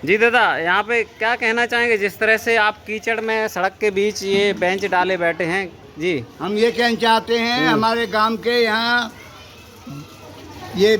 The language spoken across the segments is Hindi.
जी दादा, यहाँ पे क्या कहना चाहेंगे जिस तरह से आप कीचड़ में सड़क के बीच ये बेंच डाले बैठे हैं? जी, हम ये कहना चाहते हैं हमारे गांव के यहाँ ये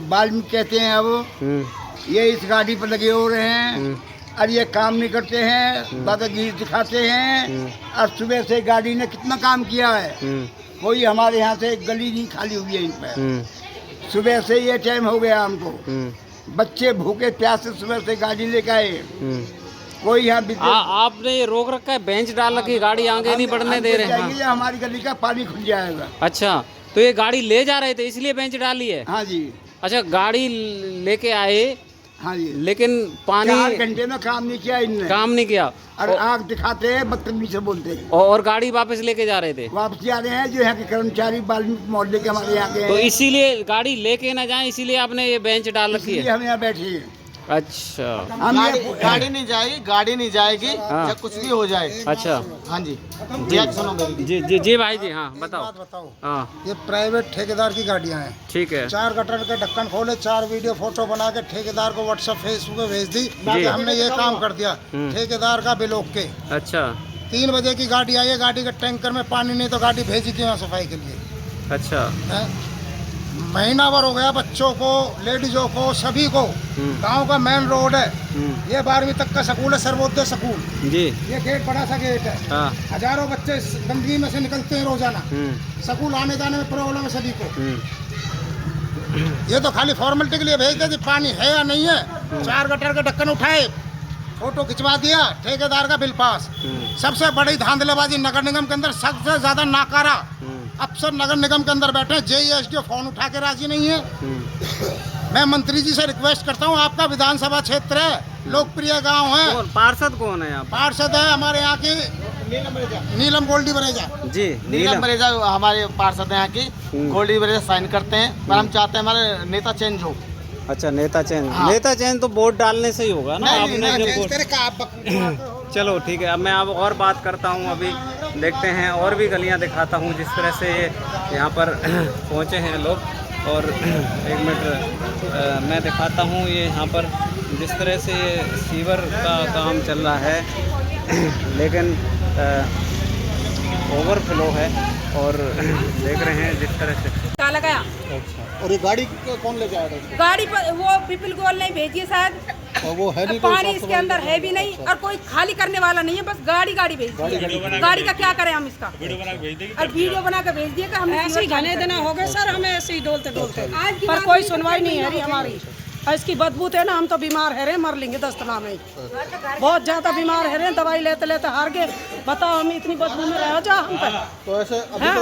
वाल्मीकि कहते हैं अब ये इस गाड़ी पर लगे हो रहे हैं और ये काम नहीं करते हैं, दादागिरी दिखाते हैं। और सुबह से गाड़ी ने कितना काम किया है, कोई हमारे यहाँ से गली नहीं खाली हुई है इन पर। सुबह से ये टाइम हो गया हमको, बच्चे भूखे प्यासे सुबह से गाड़ी लेकर आए, कोई यहाँ आपने ये रोक रखा है, बेंच डाल रखी, गाड़ी आगे नहीं बढ़ने दे रहे हैं। हमारी गली का पानी खुल जाएगा। अच्छा, तो ये गाड़ी ले जा रहे थे इसलिए बेंच डाली है? हाँ जी। अच्छा, गाड़ी लेके आए, हाँ जी, लेकिन पानी 4 घंटे में काम नहीं किया इनने, काम नहीं किया और आग दिखाते हैं, बदतमीजी से बोलते हैं। और गाड़ी वापस लेके जा रहे थे? वापस जा रहे हैं, जो यहाँ के कर्मचारी वाल्मीकि मोहल्ले के हमारे यहाँ के तो हैं। इसीलिए गाड़ी लेके ना जाए, इसीलिए आपने ये बेंच डाल रखी है? हम यहाँ बैठे हैं। अच्छा, गाड़ी नहीं जाएगी, गाड़ी नहीं जाएगी, हाँ। या कुछ भी हो जाए। अच्छा, हाँ जी, जी सुनो मेरी। जी जी जी भाई जी, हाँ बताओ। बताओ, हाँ ये प्राइवेट ठेकेदार की गाड़ियां हैं। ठीक है। 4 गटर के ढक्कन खोले, 4 वीडियो फोटो बना के ठेकेदार को व्हाट्सएप फेसबुक पे भेज दी कि हमने ये काम कर दिया। ठेकेदार का बिल ओके। अच्छा 3 बजे की गाड़ी आई है, गाड़ी के टैंकर में पानी नहीं तो गाड़ी भेजी क्यों सफाई के लिए? अच्छा, है? महीना भर हो गया, बच्चों को, लेडीजों को, सभी को। गांव का मेन रोड है, ये 12वीं तक का स्कूल है, सर्वोदय स्कूल जी। ये गेट बड़ा सा गेट है। हाँ। हजारों बच्चे इस गंदगी में से निकलते हैं रोजाना। स्कूल आने जाने में प्रॉब्लम है सभी को। ये तो खाली फॉर्मेलिटी के लिए भेज दे, पानी है या नहीं है। 4 गटर के ढक्कन उठाए, फोटो खिंचवा दिया, ठेकेदार का बिल पास। सबसे बड़ी धांधलेबाजी नगर निगम के अंदर, सबसे ज्यादा नाकारा अफसर नगर निगम के अंदर बैठे। जेईएसडीओ फोन उठा के राजी नहीं है। मैं मंत्री जी से रिक्वेस्ट करता हूँ, आपका विधानसभा क्षेत्र है, लोकप्रिय गांव है। पार्षद कौन है? पार्षद है हमारे यहाँ की नीलम गोल्डी बरेजा जी। नीलम बरेजा हमारे पार्षद यहाँ की, गोल्डी बरेजा साइन करते हैं, पर हम चाहते हैं हमारे नेता चेंज हो। अच्छा, नेता चेंज। हाँ। नेता चेंज तो वोट डालने से ही होगा ना? नहीं, आपने नहीं, जब वोट चलो ठीक है, अब मैं अब और बात करता हूँ। अभी देखते हैं और भी गलियाँ दिखाता हूँ जिस तरह से यहाँ पर पहुँचे हैं लोग। और 1 मिनट मैं दिखाता हूँ ये यहाँ पर जिस तरह से ये सीवर का काम चल रहा है, लेकिन ओवरफ्लो है और देख रहे हैं जिस तरह से क्या लगाया। और ये गाड़ी कौन ले जाएगा? गाड़ी पर वो पीपल गोल नहीं भेजी है शायद, और वो है नहीं, पानी इसके अंदर है भी नहीं और कोई खाली करने वाला नहीं है, बस गाड़ी भेज दी है। गाड़ी का क्या करें हम इसका? और वीडियो बना के भेज दिए कि हम ऐसे ही घने दिन हो गए सर, हमें ऐसे ही डोलते डोलते, पर कोई सुनवाई नहीं है हमारी। और इसकी बदबू थे ना, हम तो बीमार है रहे, मर लेंगे दस्तना में। बहुत ज्यादा बीमार है रहे, दवाई लेते लेते हार गए। बताओ हम इतनी बदबू में रह जा हम पे। तो ऐसे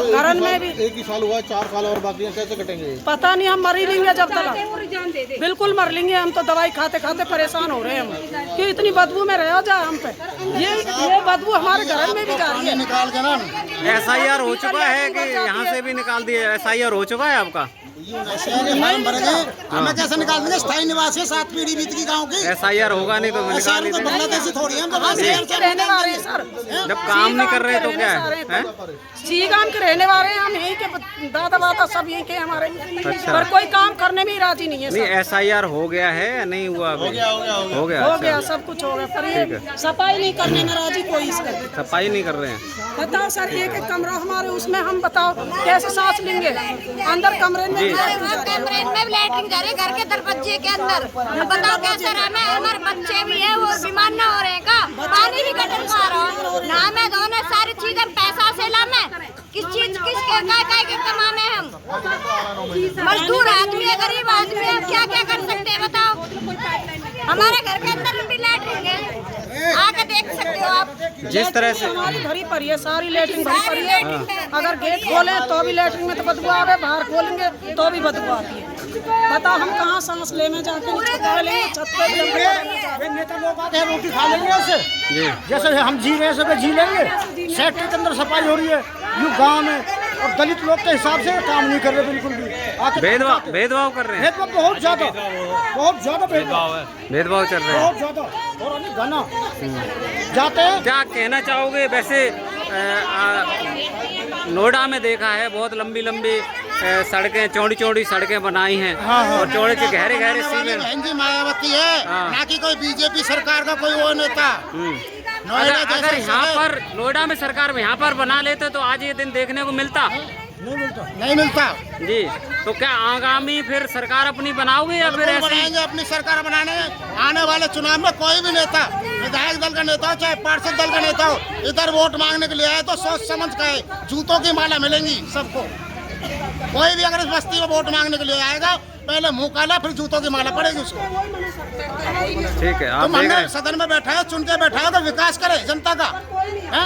घरन में भी 1 ही साल हुआ, 4 साल और बाकी हैं, कैसे कटेंगे? पता नहीं, हम मर ही लेंगे जब तक, बिल्कुल मर लेंगे हम तो। दवाई खाते खाते परेशान हो रहे हैं हम कि इतनी बदबू में रह जा हम पे। ये बदबू हमारे घर में भी जा रही है। निकाल के ना SIR हो चुका है कि यहाँ से भी निकाल दिया? SIR हो चुका है आपका? फार्म भर गए, हमें कैसे निकाल देंगे? स्थायी निवासी 7 पीढ़ी बीत गई गाँव की। SIR होगा नहीं तो निकाल ही देंगे। बांग्लादेशी थोड़ी है, रहने वाले हैं सर, जब काम नहीं कर रहे तो क्या है? सीगाम के रहने वाले हैं हम, यहीं के दादा वादा सब यहीं के हमारे। अच्छा। पर कोई काम करने में ही राजी नहीं है सर। नहीं, SIR हो गया है या नहीं हुआ? हो गया हो गया, सब कुछ हो गया, पर ये सफाई नहीं करने में राजी कोई इसका। सफाई नहीं कर रहे हैं। बताओ सर, एक कमरा हमारे, उसमें हम बताओ कैसे सांस लेंगे? अंदर कमरे में कमरे में लैट्रिन करे, घर के दरवाजे के अंदर। बताओ कैसे रहना? हमारे बच्चे भी है, वो बीमार ना हो रहे हैं का? पानी भी गटर में आ रहा ना, मैं दोनों सारी चीजें पैसा से ला, मैं किस चीज किसके काय के कमाने हम? मजदूर आदमी है, गरीब आदमी है, क्या क्या कर सकते हैं बताओ? हमारे घर के अंदर भी लैट्रिन है, आके देख सकते हो आप। जिस तरह से हमारी भरी पड़ी है, सारी लैट्रिन भरी पड़ी है। अगर गेट खोले तो भी लैट्रिन में तो बदबू आ गए, बाहर खोलेंगे तो भी बदबू आती है। बताओ हम कहाँ सांस लेने जाके छत पे भी नेता लोग आते हैं, रोटी खा लेंगे ऐसे, जैसे हम जी रहे हैं सब जी लेंगे। सेक्टर के अंदर सफाई हो रही है, यूँ गाँव में, और दलित लोग के हिसाब से काम नहीं कर रहे बिल्कुल भी। भेदभाव कर रहे हैं। भेदभाव बहुत ज्यादा भेदभाव चल रहे हैं, बहुत ज्यादा। और गाना जाते हैं। क्या कहना चाहोगे? वैसे नोएडा में देखा है बहुत लंबी लंबी सड़कें चौड़ी चौड़ी सड़कें बनाई हैं और चौड़े से गहरे गहरे सीमेंट। बहन जी मायावती है, ना कि कोई बीजेपी सरकार का कोई वो नेता। अगर यहाँ पर नोएडा में सरकार यहाँ पर बना लेते तो आज ये दिन देखने को मिलता नहीं मिलता जी। तो क्या आगामी फिर सरकार अपनी बनाओगे या फिर ऐसे बनाएंगे अपनी सरकार बनाने? आने वाले चुनाव में कोई भी नेता, विधायक दल का नेता हो चाहे पार्षद दल का नेता हो, इधर वोट मांगने के लिए आए तो सोच समझ के आए। जूतों की माला मिलेंगी सबको। कोई भी अगर इस बस्ती में वोट मांगने के लिए आएगा, पहले मुंह काला फिर जूतों की माला पड़ेगी उसको। ठीक है, आप तुम हमने सदन में बैठा है, चुन के बैठा है तो विकास करे जनता का।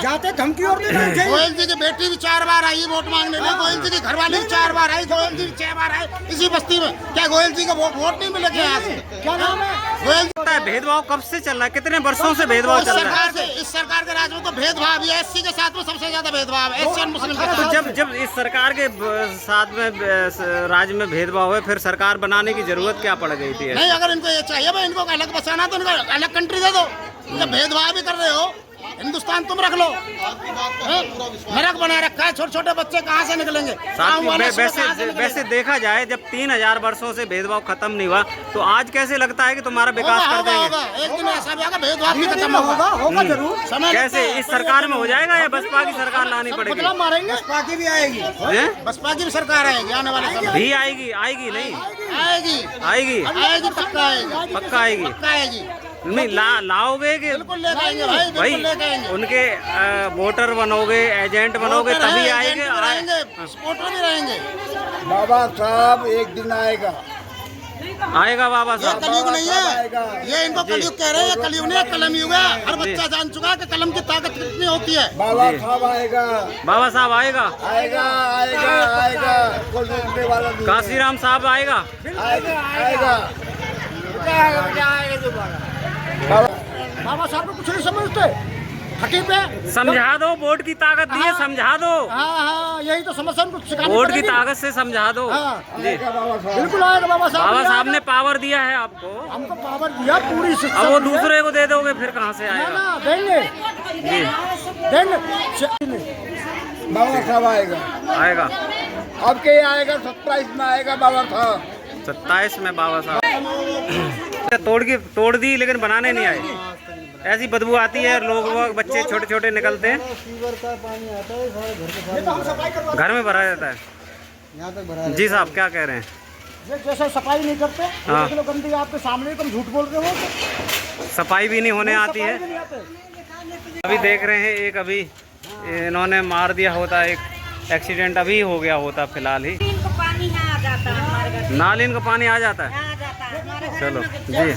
जाते धमकी और गोयल जी की बेटी भी 4 बार आई वोट मांगने में, गोयल जी की घरवाली भी 4 बार आई, गोयल जी 6 बार आए इसी बस्ती में। क्या गोयल जी का वोट नहीं मिले क्या? यहाँ से क्या नाम है गोयल जी? भेदभाव कब से चल रहा है? कितने वर्षों से भेदभाव चल रहा है? इस सरकार के राज में तो भेदभाव है, एससी के साथ में सबसे ज्यादा भेदभाव है, एससी और मुस्लिम के तो साथ। जब इस सरकार के साथ में राज्य में भेदभाव है, फिर सरकार बनाने की जरूरत क्या पड़ गई थी? नहीं, अगर इनको ये चाहिए भाई, इनको अलग बसाना तो इनको अलग कंट्री दे दो। जब भेदभाव भी कर रहे हो, हिंदुस्तान तुम रख लो। नरक बना रखा है, छोटे छोटे बच्चे कहाँ से निकलेंगे? वैसे देखा जाए, जब 3000 वर्षों से भेदभाव खत्म नहीं हुआ तो आज कैसे लगता है कि तुम्हारा विकास कर देंगे? एक दिन ऐसा भी होगा, भेदभाव भी खत्म होगा जरूर। कैसे इस सरकार में हो जाएगा या बसपा की सरकार लानी पड़ेगी? मारेंगे, बसपा की भी आएगी, बसपा की भी सरकार आएगी आने वाले समय भी आएगी नहीं आएगी पक्का आएगी, पक्का आएगी। नहीं लाओगे कि बिल्कुल लेके आएंगे भाई, बिल्कुल लेके आएंगे। उनके वोटर बनोगे, एजेंट बनोगे तभी आएंगे, सपोर्टर भी रहेंगे। बाबा साहब एक दिन आएगा बाबा ये साहब। कलयुग नहीं है, ये इनको कलयुग कह रहे हैं, कलयुग नहीं कलम युग है। हर बच्चा जान चुका है कि कलम की ताकत कितनी होती है। बाबा साहब आएगा, बाबा साहब आएगा, आएगा आएगा आएगा, कोई रोकने वाला नहीं। काशीराम साहब आएगा, आएगा बाबा साहब को कुछ नहीं समझते, हटी पे समझा दो। वोट की ताकत दी है, समझा दो। हाँ, यही तो समस्या उनको सिखानी वोट की पड़ेगी। ताकत से समझा दो जी। बिल्कुल आएगा बाबा साहब। बाबा साहब ने पावर दिया है आपको, हमको पावर दिया पूरी शिक्षा। अब वो दूसरे को दे दोगे फिर कहाँ से आएगा? ना देंगे बाबा साहब आएगा अब के आएगा 27 में आएगा बाबा साहब। 27 में बाबा साहब तोड़ दी लेकिन बनाने नहीं आए। ऐसी बदबू आती है, लोग बच्चे छोटे छोटे निकलते हैं, घर में भरा जाता है। यहाँ तक भरा जी साहब क्या कह रहे हैं? जैसे सफाई नहीं करते, हाँ। देख लो गंदगी आपके सामने, तुम झूठ बोल रहे हो। सफाई भी नहीं होने आती है। अभी देख रहे हैं एक अभी इन्होंने मार दिया होता, एक एक्सीडेंट अभी हो गया होता फिलहाल ही। पानी यहाँ आ जाता है हमारे घर, नालीन का पानी आ जाता है। आ जाता है हमारे घर। चलो जी,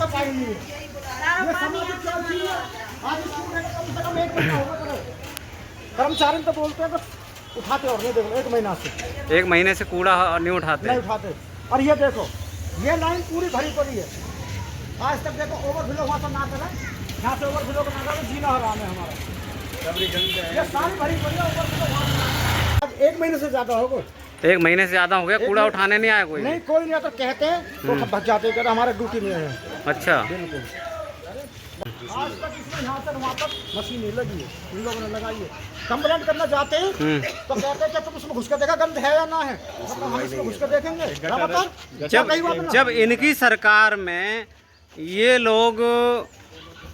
कर्मचारी तो बोलते हैं बस उठाते और नहीं, देखो 1 महीना से 1 महीने से कूड़ा नहीं उठाते। नहीं उठाते। और ये देखो, ये लाइन पूरी भरी पड़ी है, आज तक देखो ओवरफ्लो वहाँ पर ना करा, यहाँ से ओवरफ्लो का ना करा, जीना हराम है हमारा। ये सारी भरी पड़ी है, ओवरफ्लो आज 1 महीने से ज़्यादा हो गए। 1 महीने से ज़्यादा हो गया, कूड़ा उठाने नहीं आया कोई? नहीं, कोई नहीं आता, कहते हैं तो भग जाते हैं, हमारे ड्यूटी में है। अच्छा, बिल्कुल। आज तक इसमें यहाँ तक वहाँ तक मशीन नहीं लगी है, इन लोगों ने लगाई है। कंप्लेंट करना चाहते हैं तो कहते हैं कि तुम उसमें घुस कर देखा गंद है या ना है, मतलब हम इसमें घुस कर देखेंगे क्या बता। जब इनकी सरकार में ये लोग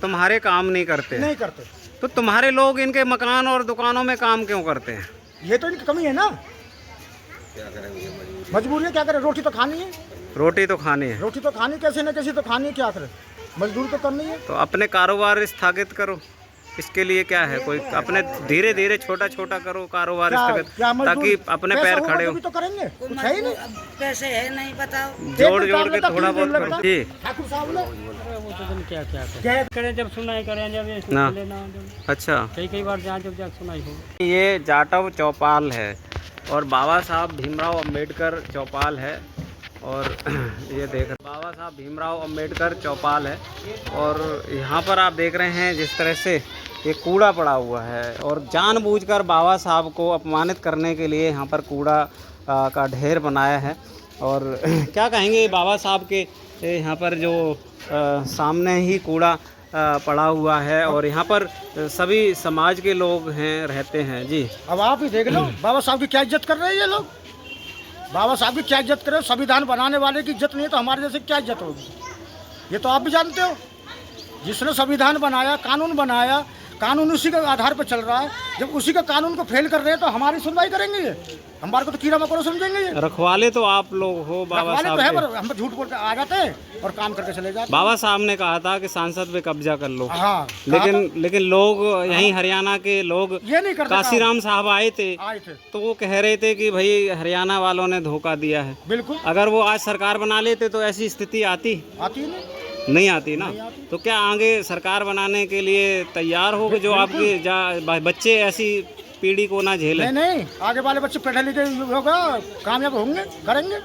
तुम्हारे काम नहीं करते तो तुम्हारे लोग इनके मकान और दुकानों में काम क्यों करते हैं? ये तो इनकी कमी है ना, मजबूरी है, क्या करें, रोटी तो खानी है, रोटी तो खानी है, रोटी तो खानी कैसे न कैसे तो खानी है, क्या करें, मजदूरी तो करनी है। तो अपने कारोबार स्थगित करो, इसके लिए क्या है, कोई अपने धीरे धीरे छोटा छोटा करो कारोबार स्थगित, ताकि अपने पैर खड़े हो। तो करेंगे, कुछ है ही नहीं, कैसे है नहीं बताओ, जोड़ जोड़ के थोड़ा बहुत करो जी। ठाकुर साहब ने क्या करें, जब सुनाई करें, जब ये ना। लेना, अच्छा, कई बार जहाँ जब सुनाई हो। ये जाटव चौपाल है और बाबा साहब भीमराव अंबेडकर चौपाल है, और ये देख बाबा साहब भीमराव अंबेडकर चौपाल है, और यहाँ पर आप देख रहे हैं जिस तरह से ये कूड़ा पड़ा हुआ है, और जानबूझकर बाबा साहब को अपमानित करने के लिए यहाँ पर कूड़ा का ढेर बनाया है। और क्या कहेंगे बाबा साहब के यहाँ पर जो सामने ही कूड़ा पड़ा हुआ है, और यहाँ पर सभी समाज के लोग हैं रहते हैं जी। अब आप ही देख लो बाबा साहब की क्या इज्जत कर रहे हैं ये लोग, बाबा साहब की क्या इज्जत करे, संविधान बनाने वाले की इज्जत नहीं है तो हमारे जैसे क्या इज्जत होगी, ये तो आप भी जानते हो। जिसने संविधान बनाया, कानून बनाया, कानून उसी के आधार पर चल रहा है। जब उसी का कानून को फेल कर रहे हैं तो हमारी सुनवाई करेंगे ये? हमारे को तो कीड़ा मकोड़ा समझेंगे ये? रखवाले तो आप लोग हो बाबा रखवाले साहब तो है, के। पर हम झूठ बोल के आ जाते हैं और काम करके चले जाते बाबा साहब ने कहा था कि सांसद पे कब्जा कर लो। हैं। हाँ, लेकिन लोग यहीं हरियाणा के लोग, ये नहीं करते। काशीराम साहब आए थे आए थे तो वो कह रहे थे कि भाई हरियाणा वालों ने धोखा दिया है। बिल्कुल, अगर वो आज सरकार बना लेते तो ऐसी स्थिति आती आती है नहीं आती ना। तो क्या आगे सरकार बनाने के लिए तैयार हो कि जो आपके बच्चे ऐसी पीढ़ी को ना झेले? नहीं, आगे वाले बच्चे पढ़े लिखे होगा, कामयाब होंगे, करेंगे।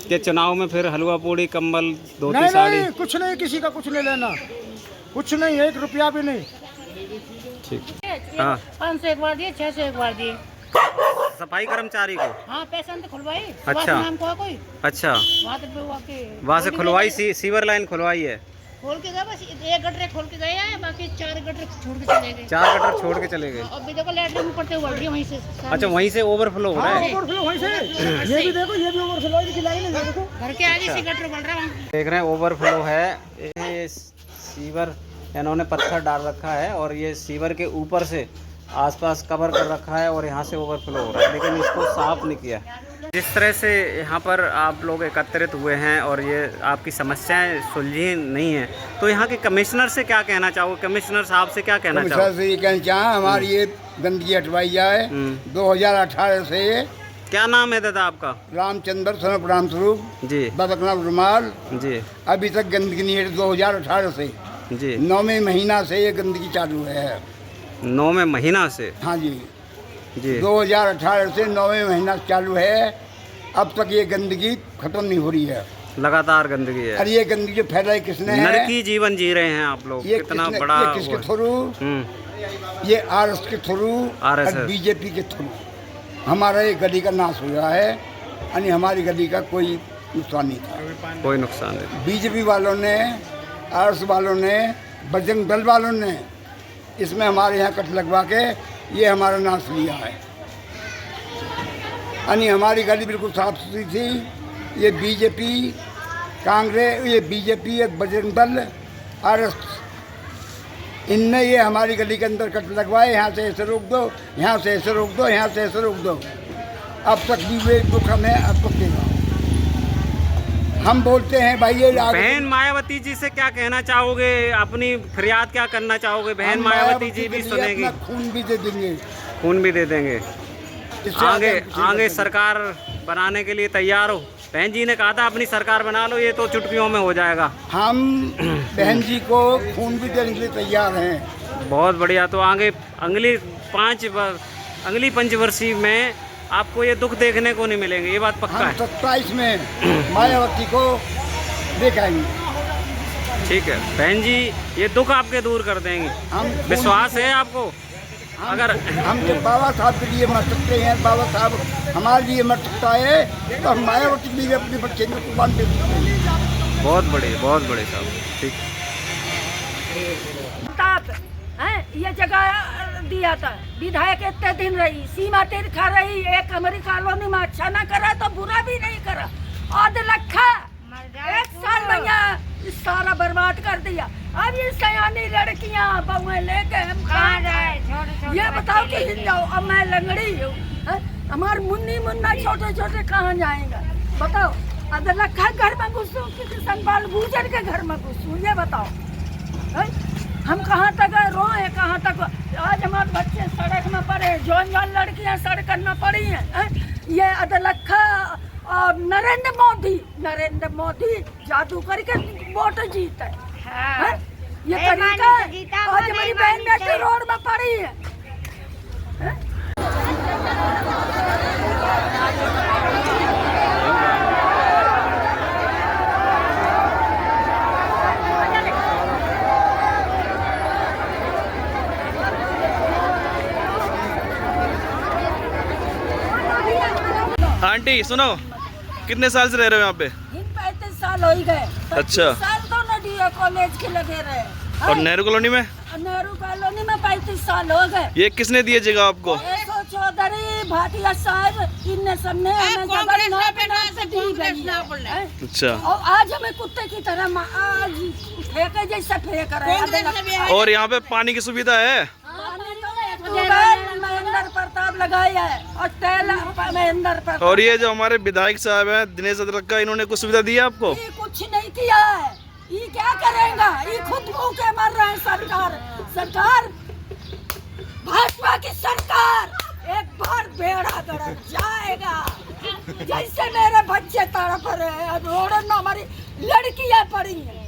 कि चुनाव में फिर हलवा पूड़ी, कंबल, धोती, नहीं साड़ी? नहीं, कुछ नहीं, किसी का कुछ नहीं लेना, कुछ नहीं, 1 रुपया भी नहीं। ठीक। हाँ, 500 एक बार दिए, 600 एक बार दिए। सफाई कर्मचारी को? हाँ, पैसा तो खुलवाई। अच्छा। नाम को कोई अच्छा, वहाँ से खुलवाई, सीवर लाइन खुलवाई है? खोल के गए, बस 1 गटरे खोल के गए हैं, बाकी 4 गटरे छोड़ के चले गए। 4 गटर छोड़ के चले गए। अभी देखो लैटरिन ऊपर से उबल रही है वहीं से। अच्छा, वहीं से ओवरफ्लो हो रहा है। ओवरफ्लो वहीं से, ये भी देखो, ये भी ओवरफ्लो की लाइन है, देखो घर के आगे से गटर उबल रहा है। देख रहे हैं ओवरफ्लो है। ये सीवर इन्होंने पत्थर डाल रखा है और ये सीवर के ऊपर से आसपास कवर कर रखा है और यहाँ से ओवरफ्लो हो रहा है, लेकिन इसको साफ नहीं किया। जिस तरह से यहाँ पर आप लोग एकत्रित हुए हैं और ये आपकी समस्याएं सुलझी नहीं हैं, तो यहाँ के कमिश्नर से क्या कहना चाहोगे? कमिश्नर साहब से क्या कहना चाहोगे? से ये कहना चाहें हमारी ये गंदगी हटवाई जाए। 2018 से क्या नाम है दादा आपका? रामचंद्र सनप राम स्वरूप जी, बदकनाथ रुमाल। जी, अभी तक गंदगी नहीं है। 2018 से जी, 9वें महीना से ये गंदगी चालू है। 9वें महीना से? हाँ जी, जी, 2018 से 9वें महीना चालू है। अब तक ये गंदगी खत्म नहीं हो रही है, लगातार गंदगी है। और ये गंदगी जो फैलाई किसने है? नरकी जीवन जी रहे हैं आप लोग। ये कितना किसने, बड़ा ये किसके थ्रू? ये RS के थ्रू और BJP के थ्रू हमारा ये गली का नाश हुआ है। यानी हमारी गली का कोई नुकसान नहीं था, कोई नुकसान नहीं। BJP वालों ने, RS वालों ने, बजरंग दल वालों ने इसमें हमारे यहाँ कट लगवा के ये हमारा नाश लिया है। यानी हमारी गली बिल्कुल साफ सुथरी थी। ये BJP, कांग्रेस, ये BJP, एक बजरंग दल, RS, इनने ये हमारी गली के अंदर कट लगवाए। यहाँ से ऐसे रोक दो, यहाँ से ऐसे रोक दो, यहाँ से ऐसे रोक दो। अब तक भी वे दुख हमें अब तक देगा। हम बोलते हैं भाई ये बहन मायावती जी से क्या कहना चाहोगे? अपनी फरियाद क्या करना चाहोगे? बहन मायावती जी भी सुनेगी, अपना खून भी दे देंगे। खून भी दे देंगे। आगे सरकार बनाने के लिए तैयार हो? बहन जी ने कहा था अपनी सरकार बना लो, ये तो चुटकियों में हो जाएगा। हम बहन जी को खून भी देने के लिए तैयार हैं। बहुत बढ़िया। तो आगे अगली पंचवर्षीय में आपको ये दुख देखने को नहीं मिलेंगे, ये बात पक्का हम है? 27 में मायावती को दिखाएंगे। ठीक है बहन जी, ये दुख आपके दूर कर देंगे, हम विश्वास है आपको? अगर हम जब बाबा साहब के लिए मर सकते हैं, बाबा साहब हमारे लिए मर सकता है, तो हम मायावती के लिए अपने बच्चे को कुर्बान दे सकते हैं। बहुत बड़े साहब। ठीक ये जगह दिया था, विधायक इतने दिन रही, सीमा तिरखा रही, एक हमारी कॉलोनी में अच्छा ना करा तो बुरा भी नहीं करा। आध लखा 1 साल में यहाँ सारा बर्बाद कर दिया। अब ये सयानी लड़कियाँ बहुएं लेके हम कहाँ जाए? ये बताओ कि जाओ। अब मैं लंगड़ी हूँ, हमारे मुन्नी मुन्ना छोटे छोटे कहाँ जाएंगे बताओ? आध लखा घर में घुसूँ कि किसनपाल गुजर के घर में घुसूँ? ये बताओ हम कहाँ तक रोए, कहाँ तक? आज हमारे बच्चे सड़क में पड़े, जौन लड़कियाँ सड़क में पड़ी हैं। ये अदलखा और नरेंद्र मोदी जादू करके वोट जीते हैं। ये तरीका आज हमारी बहन बेटी रोड में पड़ी है। आंटी सुनो, कितने साल से रह रहे हो यहाँ पे? 35 साल हो ही गए। अच्छा। साल तो नडिया कॉलेज के लगे रहे। और नेहरू कॉलोनी में? नेहरू कॉलोनी में 35 साल हो गए। ये किसने दिए जगह आपको? ये सोच चौधरी भाटिया साहब इनने सबने हमें जगह नाप से दी गई है। अच्छा। और आज हमें कुत्ते की तरह आज फेंके जैसे फेंक रहे हैं। और यहाँ पे पानी की सुविधा है? महेंद्र प्रताप लगाया है और तेल महेंद्र प्रताप। और ये जो हमारे विधायक साहब हैं दिनेश अदरक, इन्होंने कुछ सुविधा दी है आपको? ये कुछ नहीं किया है, ये क्या करेगा, ये खुद भूखे मर रहे हैं। सरकार भाजपा की सरकार एक बार बेड़ा गड़क जाएगा। जैसे मेरे बच्चे तड़प रहे हैं, रोड में हमारी लड़कियां पड़ी हैं।